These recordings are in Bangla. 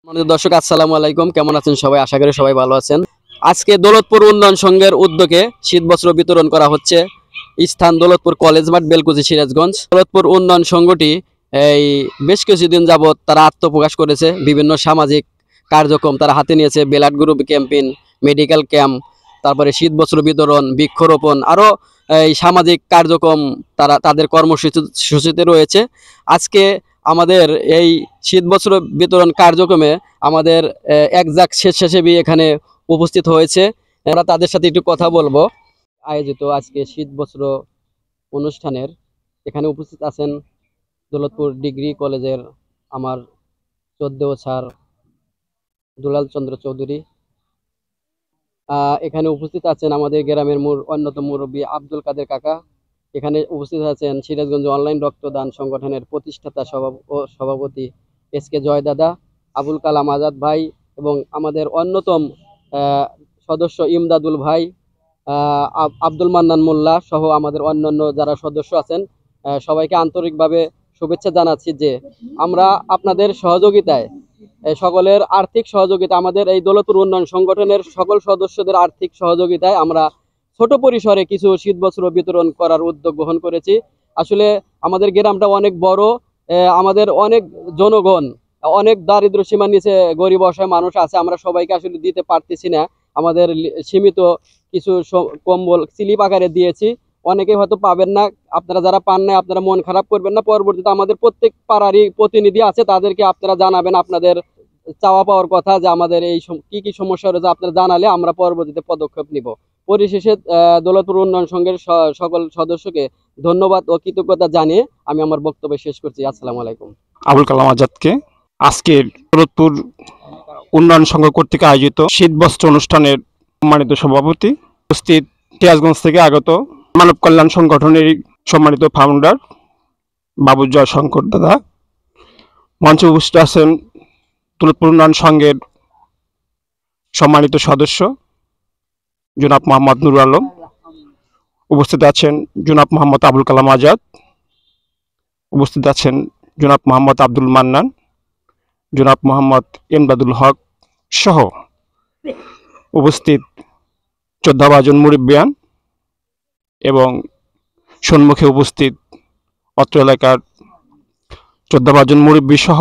আমাদের দর্শক আসসালামু আলাইকুম, কেমন আছেন সবাই? আশা করি সবাই ভালো আছেন। আজকে দৌলতপুর উন্নয়ন সংঘের উদ্যোগে শীতবস্ত্র বিতরণ করা হচ্ছে। স্থান দৌলতপুর কলেজ মাঠ, বেলকুচি, সিরাজগঞ্জ। দৌলতপুর উন্নয়ন সংঘটি এই বেশ কিছুদিন যাবৎ তারা আত্মপ্রকাশ করেছে। বিভিন্ন সামাজিক কার্যক্রম তারা হাতে নিয়েছে। Blood group campaign, medical camp, তারপরে শীতবস্ত্র বিতরণ, বৃক্ষরোপণ, আরও এই সামাজিক কার্যক্রম তাদের কর্মসূচিতে রয়েছে। আজকে আমাদের এই শীতবস্ত্র বিতরণ কার্যক্রমে আমাদের একজাক স্বেচ্ছাসেবী এখানে উপস্থিত হয়েছে। আমরা তাদের সাথে একটু কথা বলবো। আয়োজিত আজকে শীতবস্ত্র অনুষ্ঠানের এখানে উপস্থিত আছেন দৌলতপুর ডিগ্রি কলেজের আমার 14 স্যার দুলাল চন্দ্র চৌধুরী। এখানে উপস্থিত আছেন আমাদের গ্রামের অন্যতম মুরব্বী আব্দুল কাদের কাকা। এখানে উপস্থিত আছেন সিরাজগঞ্জ অনলাইন রক্তদান সংগঠনের প্রতিষ্ঠাতা সভাপতি এসকে জয় দাদা, আবুল কালাম আজাদ ভাই এবং আমাদের অন্যতম সদস্য ইমদাদুল ভাই, আব্দুল মান্নান মোল্লা সহ আমাদের অন্যান্য যারা সদস্য আছেন, সবাইকে আন্তরিকভাবে শুভেচ্ছা জানাচ্ছি যে আমরা আপনাদের সহযোগিতায়, সকলের আর্থিক সহযোগিতা, আমাদের এই দৌলতপুর উন্নয়ন সংগঠনের সকল সদস্যদের আর্থিক সহযোগিতায় আমরা ছোট পরিসরে কিছু শীতবস্ত্র বিতরণ করার উদ্যোগ গ্রহণ করেছি। আসলে আমাদের গ্রামটা অনেক বড়, আমাদের অনেক জনগণ, অনেক দারিদ্র সীমার নিচে গরিব অসহায় মানুষ আছে। আমরা সবাইকে আসলে দিতে পারতেছি না। আমাদের সীমিত কিছু কম্বল স্লিপ আকারে দিয়েছি। অনেকে হয়তো পাবেন না, আপনারা যারা পান না আপনারা মন খারাপ করবেন না। পরবর্তীতে আমাদের প্রত্যেক পাড়ারই প্রতিনিধি আছে, তাদেরকে আপনারা জানাবেন আপনাদের চাওয়া পাওয়ার কথা, যে আমাদের এই কি কি সমস্যা রয়েছে আপনারা জানালে আমরা পরবর্তীতে পদক্ষেপ নিব। পরিশেষে দৌলতপুর উন্নয়ন সংঘের সকল সদস্যকে ধন্যবাদ ও কৃতজ্ঞতা জানিয়ে আমি আমার বক্তব্য শেষ করছি। আসসালামু আলাইকুম। আবুল কালাম আজাদকে আজকের দৌলতপুর উন্নয়ন সংঘ কর্তৃক আয়োজিত শীতবস্ত্র অনুষ্ঠানের সম্মানিত সভাপতি, উপস্থিত সিরাজগঞ্জ থেকে আগত মানব কল্যাণ সংগঠনের সম্মানিত ফাউন্ডার বাবুজয় শঙ্কর দাদা, মঞ্চে উপস্থিত আছেন দৌলতপুর উন্নয়ন সংঘের সম্মানিত সদস্য জনাব মোহাম্মদ নুরুল আলম, উপস্থিত আছেন জনাব মোহাম্মদ আবুল কালাম আজাদ, উপস্থিত আছেন জনাব মোহাম্মদ আব্দুল মান্নান, জনাব মোহাম্মদ ইমদাদুল হক সহ উপস্থিত 14 জন মুরব্বিয়ান এবং সম্মুখে উপস্থিত অত্র এলাকার 14 জন মুরব্বী সহ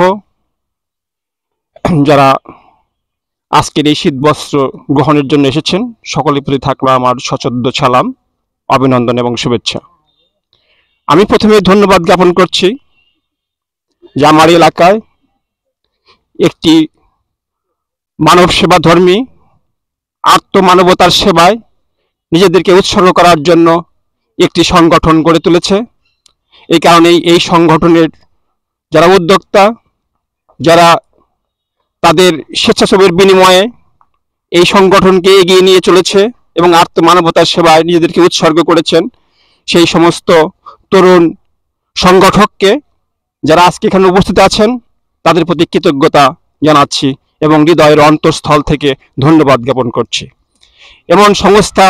যারা আজকের এই শীতবস্ত্র গ্রহণের জন্য এসেছেন, সকলের প্রতি থাকলো আমার সশ্রদ্ধ সালাম, অভিনন্দন এবং শুভেচ্ছা। আমি প্রথমে ধন্যবাদ জ্ঞাপন করছি যে আমার এলাকায় একটি মানব সেবা ধর্মী, আত্মমানবতার সেবায় নিজেদেরকে উৎসর্গ করার জন্য একটি সংগঠন গড়ে তুলেছে। এই কারণেই এই সংগঠনের যারা উদ্যোক্তা, যারা তাদের স্বেচ্ছাসেবীর বিনিময়ে এই সংগঠনকে এগিয়ে নিয়ে চলেছে এবং আত্মমানবতার সেবায় নিজেদেরকে উৎসর্গ করেছেন, সেই সমস্ত তরুণ সংগঠককে যারা আজকে এখানে উপস্থিত আছেন তাদের প্রতি কৃতজ্ঞতা জানাচ্ছি এবং হৃদয়ের অন্তঃস্থল থেকে ধন্যবাদ জ্ঞাপন করছি। এমন সংস্থা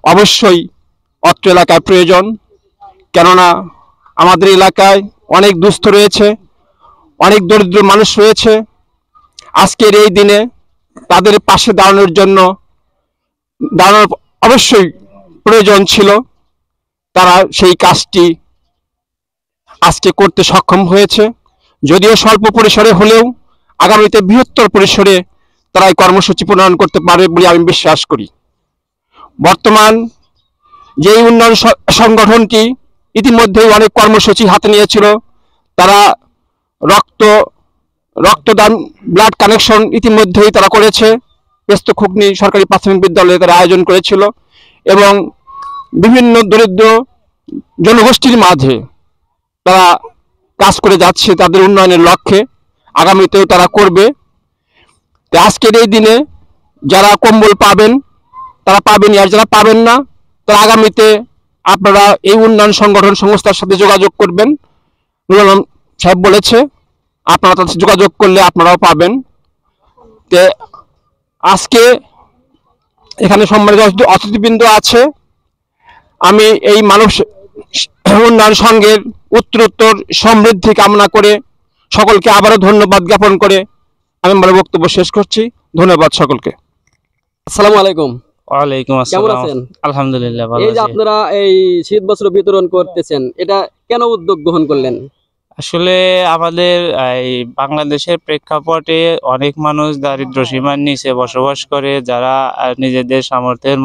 অবশ্যই অত্র এলাকায় প্রয়োজন, কেননা আমাদের এলাকায় অনেক দুস্থ রয়েছে, অনেক দরিদ্র মানুষ রয়েছে। আজকের এই দিনে তাদের পাশে দাঁড়ানোর অবশ্যই প্রয়োজন ছিল। তারা সেই কাজটি আজকে করতে সক্ষম হয়েছে, যদিও স্বল্প পরিসরে হলেও আগামীতে বৃহত্তর পরিসরে তারা এই কর্মসূচি প্রণয়ন করতে পারবে বলে আমি বিশ্বাস করি। বর্তমান যেই উন্নয়ন সংগঠনটি ইতিমধ্যেই অনেক কর্মসূচি হাতে নিয়েছিল, তারা রক্তদান, ব্লাড কানেকশন ইতিমধ্যেই তারা করেছে। পেস্তখুকনি সরকারি প্রাথমিক বিদ্যালয়ে তারা আয়োজন করেছিল এবং বিভিন্ন দরিদ্র জনগোষ্ঠীর মাঝে তারা কাজ করে যাচ্ছে তাদের উন্নয়নের লক্ষ্যে, আগামীতেও তারা করবে। আজকের এই দিনে যারা কম্বল পাবেন তারা পাবেন, আর যারা পাবেন না তারা আগামীতে আপনারা এই উন্নয়ন সংগঠন সংস্থার সাথে যোগাযোগ করবেন। নুরুল আলম সাহেব বলেছে আপনারা তাদের সাথে যোগাযোগ করলে আপনারাও পাবেন। আজকে এখানে সম্মানিত অতিথিবৃন্দ আছে, আমি এই মানব উন্নয়ন সংঘের উত্তরোত্তর সমৃদ্ধি কামনা করে সকলকে আবারও ধন্যবাদ জ্ঞাপন করে আমি আমার বক্তব্য শেষ করছি। ধন্যবাদ সকলকে। আসসালামু আলাইকুম। ওয়ালাইকুম কেমন আসসালাম। আছেন? আলহামদুলিল্লাহ ভালো এই যে আছি। আপনারা এই শীত বস্ত্র বিতরণ করতেছেন, এটা কেন উদ্যোগ গ্রহণ করলেন? আসলে আমাদের এই বাংলাদেশের প্রেক্ষাপটে অনেক মানুষ দারিদ্র্য সীমার নিচে বসবাস করে, যারা নিজেদের সামর্থ্যের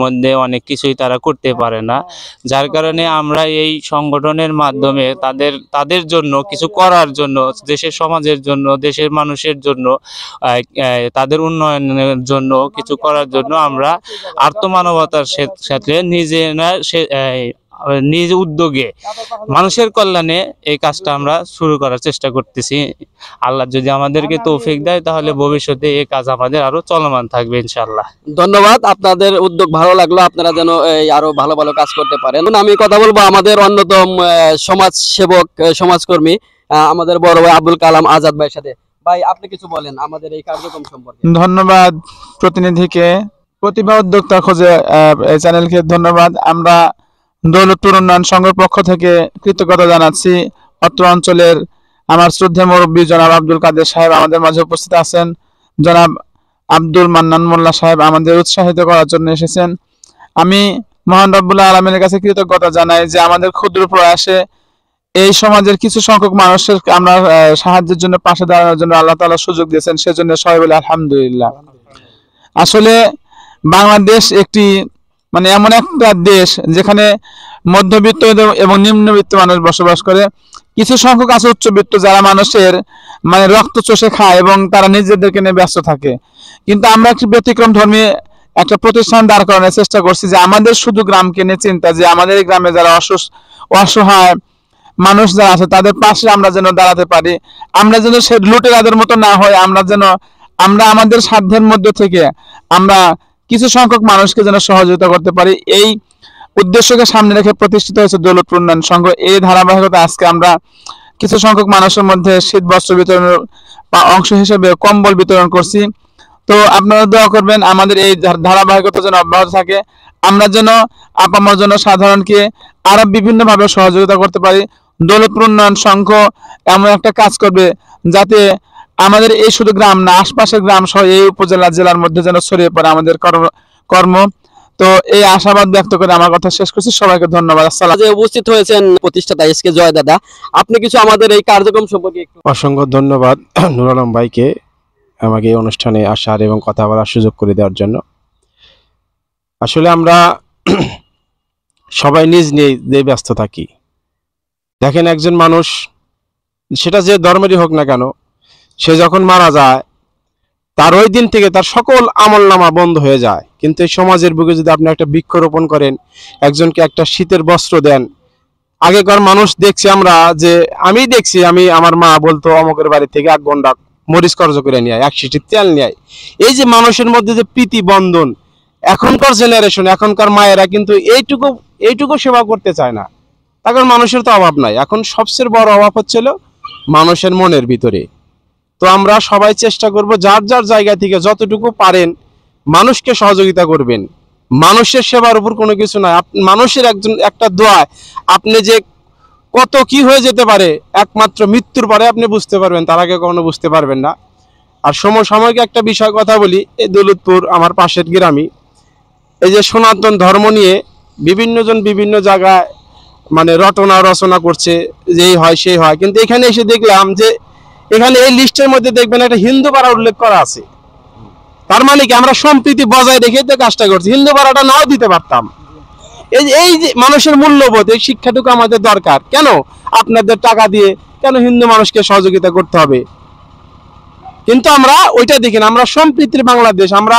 মধ্যে অনেক কিছুই তারা করতে পারে না। যার কারণে আমরা এই সংগঠনের মাধ্যমে তাদের জন্য কিছু করার জন্য, দেশের সমাজের জন্য, দেশের মানুষের জন্য, তাদের উন্নয়নের জন্য কিছু করার জন্য আমরা আর্তমানবতার সাথে নিজ উদ্যোগে মানুষের কল্যাণে এই কাজটা আমরা শুরু করার চেষ্টা করতেছি। আল্লাহ যদি আমাদেরকে তৌফিক দেয় তাহলে ভবিষ্যতে এই কাজ আমাদের আরো চলমান থাকবে ইনশাআল্লাহ। ধন্যবাদ, আপনাদের উদ্যোগ ভালো লাগলো। আপনারা যেন এই আরো ভালো ভালো কাজ করতে পারেন। আমি কথা বলবো আমাদের অন্যতম সমাজ সেবক, সমাজকর্মী, আমাদের বড় ভাই আব্দুল কালাম আজাদ ভাইয়ের সাথে। ভাই, আপনি কিছু বলেন আমাদের এই কার্যক্রম সম্পর্কে। ধন্যবাদ প্রতিনিধিকে, প্রতিভা উদ্যোক্তা খোঁজে এই চ্যানেলকে ধন্যবাদ। আমরা দৌলতপুর উন্নয়ন সংঘের পক্ষ থেকে কৃতজ্ঞতা জানাচ্ছি। অত্র অঞ্চলের আমার শ্রদ্ধেয় মুরব্বী জনাব আব্দুল কাদের সাহেব আমাদের মাঝে উপস্থিত আছেন। জনাব আব্দুল মান্নান মোল্লা সাহেব আমাদের উৎসাহিত করার জন্য এসেছেন। আমি মহান রব্বুল আলামিনের কাছে কৃতজ্ঞতা জানাই যে আমাদের ক্ষুদ্র প্রয়াসে এই সমাজের কিছু সংখ্যক মানুষের আমরা সাহায্যের জন্য, পাশে দাঁড়ানোর জন্য আল্লাহ তাআলা সুযোগ দিয়েছেন। সেজন্য সবাই বলে আলহামদুলিল্লাহ। আসলে বাংলাদেশ একটি মানে এমন একটা দেশ যেখানে মধ্যবিত্ত এবং নিম্নবিত্ত মানুষ বসবাস করে। কিছু সংখ্যক আছে উচ্চবিত্ত, যারা মানুষের মানে রক্ত চষে খায় এবং তারা নিজেদেরকে নিয়ে ব্যস্ত থাকে। কিন্তু আমরা একটি ব্যতিক্রম ধর্মী একটা প্রতিষ্ঠান দাঁড় করানোর চেষ্টা করছি, যে আমাদের শুধু গ্রামকে নিয়ে চিন্তা, যে আমাদের এই গ্রামে যারা অসহায় মানুষ যারা আছে তাদের পাশে আমরা যেন দাঁড়াতে পারি। আমরা যেন সে লুটেরাদের মতো না হয়, আমরা আমাদের সাধ্যের মধ্যে থেকে আমরা কিছু সংখ্যক মানুষকে যেন সহযোগিতা করতে পারি। এই উদ্দেশ্যকে সামনে রেখে প্রতিষ্ঠিত হয়েছে দৌলতপুর উন্নয়ন সংঘ। এই ধারাবাহিকতা আজকে আমরা কিছু সংখ্যক মানুষের মধ্যে শীত বস্ত্র বিতরণের অংশ হিসেবে কম্বল বিতরণ করছি। তো আপনারা দোয়া করবেন আমাদের এই ধারাবাহিকতা যেন অব্যাহত থাকে, আমরা যেন আপামর জন্য সাধারণকে আরো বিভিন্ন ভাবে সহযোগিতা করতে পারি। দৌলতপুর উন্নয়ন সংঘ এমন একটা কাজ করবে যাতে আমাদের এই শুধু গ্রাম না, আশপাশের গ্রাম সহ এই উপজেলা জেলার মধ্যে যেন ছড়িয়ে পড়ে আমাদের কর্ম। তো এই আশাবাদ ব্যক্ত করে আমার কথা শেষ করছি। সবাইকে ধন্যবাদ। আসসালাম। যে উপস্থিত হয়েছেন প্রতিষ্ঠাতা এসকে জয় দাদা, আপনি কিছু আমাদের এই কার্যক্রম সম্পর্কে একটু। অসংখ্য ধন্যবাদ নুর আলম ভাইকে আমাকে এই অনুষ্ঠানে আসার এবং কথা বলার সুযোগ করে দেওয়ার জন্য। আসলে আমরা সবাই নিজ নিয়ে ব্যস্ত থাকি। দেখেন, একজন মানুষ সেটা যে ধর্মেরই হোক না কেন, সে যখন মারা যায় তার ওই দিন থেকে তার সকল আমলনামা বন্ধ হয়ে যায়। কিন্তু এই সমাজের বুকে যদি আপনি একটা বৃক্ষরোপণ করেন, একজনকে একটা শীতের বস্ত্র দেন, আগেকার মানুষ দেখছি আমরা, যে আমি দেখছি, আমার মা বলতো অমুকের বাড়ি থেকে 1 ঘন্টা মরিচ খরচ করে নিয়ে 1 শিশি তেল নিয়ে। এই যে মানুষের মধ্যে যে প্রীতি বন্ধন, এখনকার জেনারেশন, এখনকার মায়েরা কিন্তু এইটুকু সেবা করতে চায় না। তখন মানুষের তো অভাব নাই, এখন সবচেয়ে বড় অভাব হচ্ছিল মানুষের মনের ভিতরে। তো আমরা সবাই চেষ্টা করব যার যার জায়গা থেকে যতটুকু পারেন মানুষকে সহযোগিতা করবেন। মানুষের সেবার উপর কোনো কিছু নয়। মানুষের একটা দোয়া আপনি যে কত কি হয়ে যেতে পারে একমাত্র মৃত্যুর পরে আপনি বুঝতে পারবেন, তার আগে কখনো বুঝতে পারবেন না। আর সমসাময়িক একটা বিষয় কথা বলি, এই দৌলতপুর আমার পাশের গ্রামই, এই যে সনাতন ধর্ম নিয়ে বিভিন্নজন বিভিন্ন জায়গায় মানে রচনা করছে, যেই হয় সেই হয়। কিন্তু এখানে এসে দেখলাম যে এখানে এই লিস্টের মধ্যে দেখবেন একটা হিন্দু পাড়া উল্লেখ করা আছে। তার মানে কি আমরা সম্প্রীতি বজায় রেখে তো কাজটা করছি, হিন্দু পাড়াটা নাও দিতে পারতাম। এই যে মানুষের মূল্যবোধ, এই শিক্ষাটুকু আমাদের দরকার। কেন আপনাদের টাকা দিয়ে কেন হিন্দু মানুষকে সহযোগিতা করতে হবে? কিন্তু আমরা ওইটা দেখি না। আমরা সম্প্রীতির বাংলাদেশ, আমরা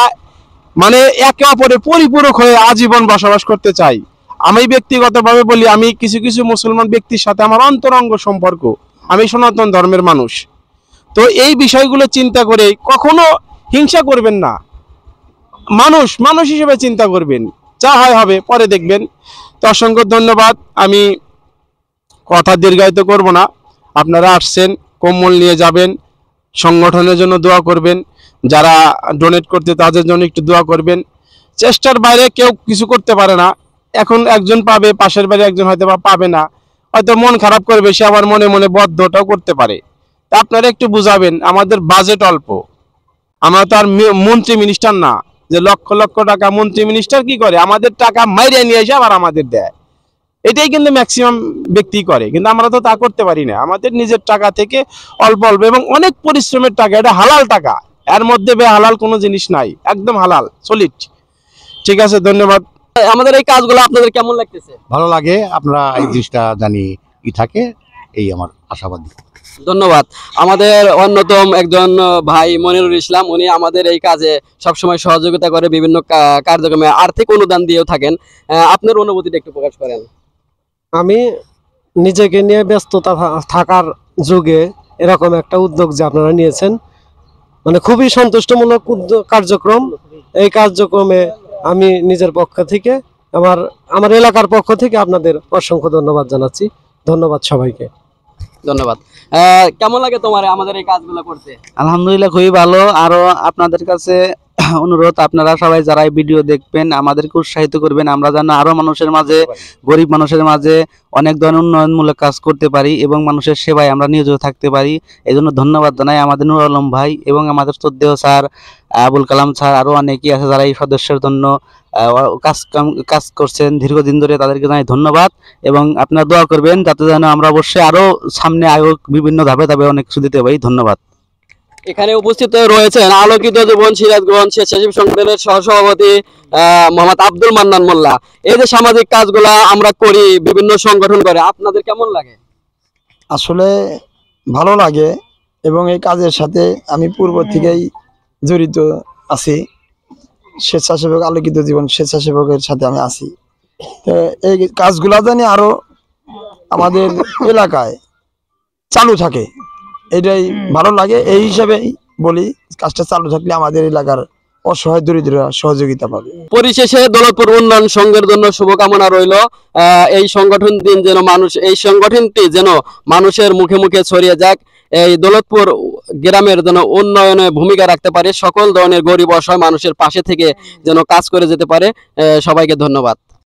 মানে একে অপরের পরিপূরক হয়ে আজীবন বসবাস করতে চাই। আমি ব্যক্তিগতভাবে বলি, আমি কিছু কিছু মুসলমান ব্যক্তির সাথে আমার অন্তরঙ্গ সম্পর্ক, আমি সনাতন ধর্মের মানুষ। তো এই বিষয়গুলো চিন্তা করে কখনো হিংসা করবেন না, মানুষ হিসেবে চিন্তা করবেন, যা হয় হবে, পরে দেখবেন। তো অসংখ্য ধন্যবাদ। আমি কথা দীর্ঘায়িত করব না। আপনারা আসছেন, কম্বল নিয়ে যাবেন, সংগঠনের জন্য দোয়া করবেন, যারা ডোনেট করতে তাদের জন্য একটু দোয়া করবেন। চেষ্টার বাইরে কেউ কিছু করতে পারে না। এখন একজন পাবে, পাশের বাড়ি একজন হয়তো বা পাবে না, হয়তো মন খারাপ করবে, সে আবার মনে মনে বদ্ধটাও করতে পারে। তা আপনারা একটু বুঝাবেন, আমাদের বাজেট অল্প, আমরা তো আর মন্ত্রী মিনিস্টার না যে লক্ষ লক্ষ টাকা। মন্ত্রী মিনিস্টার কি করে, আমাদের টাকা মাইরে নিয়ে এসে আবার আমাদের দেয়, এটাই কিন্তু ম্যাক্সিমাম ব্যক্তি করে, কিন্তু আমরা তো তা করতে পারি না। আমাদের নিজের টাকা থেকে অল্প অল্প এবং অনেক পরিশ্রমের টাকা, এটা হালাল টাকা, এর মধ্যে হালাল কোনো জিনিস নাই, একদম হালাল সলিড। ঠিক আছে, ধন্যবাদ। আমাদের এই কাজগুলো আপনাদের কেমন লাগতেছে? ভালো লাগে, আপনারা এই জিনিসটা জানি থাকে, এই আমার আশাবাদী। ধন্যবাদ। আমাদের অন্যতম একজন ভাই মনিরুল ইসলাম, উনি আমাদের এই কাজে সবসময় সহযোগিতা করে, বিভিন্ন কার্যক্রমে আর্থিক অনুদান দিয়েও থাকেন। আপনার অনুভূতিটা একটু প্রকাশ করেন। আমি নিজেকে নিয়ে ব্যস্ততা থাকার যুগে এরকম একটা উদ্যোগ যে আপনারা নিয়েছেন, মানে খুবই সন্তুষ্টমূলক কার্যক্রম। এই কার্যক্রমে আমি নিজের পক্ষ থেকে, আমার এলাকার পক্ষ থেকে আপনাদের অসংখ্য ধন্যবাদ জানাচ্ছি। ধন্যবাদ সবাইকে। ধন্যবাদ। কেমন লাগে তোমার আমাদের এই কাজগুলো করতে? আলহামদুলিল্লাহ, খুবই ভালো। আরো আপনাদের কাছে অনুরোধ, আপনারা সবাই যারা এই ভিডিও দেখবেন আমাদেরকে উৎসাহিত করবেন, আমরা যেন আরো মানুষের মাঝে, গরিব মানুষের মাঝে অনেক ধরনের উন্নয়নমূলক কাজ করতে পারি এবং মানুষের সেবায় আমরা নিয়োজিত থাকতে পারি। এই জন্য ধন্যবাদ জানাই আমাদের নুর আলম ভাই এবং আমাদের শ্রদ্ধেয় স্যার আবুল কালাম স্যার, আরো অনেকেই আছে যারা এই সদস্যের জন্য কাজ করছেন দীর্ঘদিন ধরে, তাদেরকে জানাই ধন্যবাদ। এবং আপনারা দোয়া করবেন যাতে যেন আমরা অবশ্যই আরো সামনে আরো বিভিন্ন ধাপে ধাপে অনেক কিছু দিতে পারি। ধন্যবাদ। এখানে উপস্থিত রয়েছেন আলোকিত জীবন সিরাজগঞ্জ স্বেচ্ছাসেবী সংগঠনের সহসভাপতি মোহাম্মদ আব্দুল মান্নান মোল্লা। এই যে সামাজিক কাজগুলা আমরা করি, বিভিন্ন সংগঠন করে, আপনাদের কেমন লাগে? আসলে ভালো লাগে, এবং এই কাজের সাথে আমি পূর্ব থেকেই জড়িত আছি। স্বেচ্ছাসেবক আলোকিত জীবন স্বেচ্ছাসেবকের সাথে আমি আছি। তো এই কাজগুলা জানি আরো আমাদের এলাকায় চালু থাকে, এটাই ভালো লাগে। এই হিসাবেই বলি, কাজটা চালু থাকলে আমাদের এলাকার অসহায় দরিদ্ররা সহযোগিতা পাবে। পরিশেষে দৌলতপুর উন্নয়ন সংঘের জন্য শুভকামনা রইল। এই সংগঠনটি যেন মানুষের মুখে মুখে ছড়িয়ে যাক, এই দৌলতপুর গ্রামের যেন উন্নয়নে ভূমিকা রাখতে পারে, সকল ধরনের গরিব অসহায় মানুষের পাশে থেকে যেন কাজ করে যেতে পারে। সবাইকে ধন্যবাদ।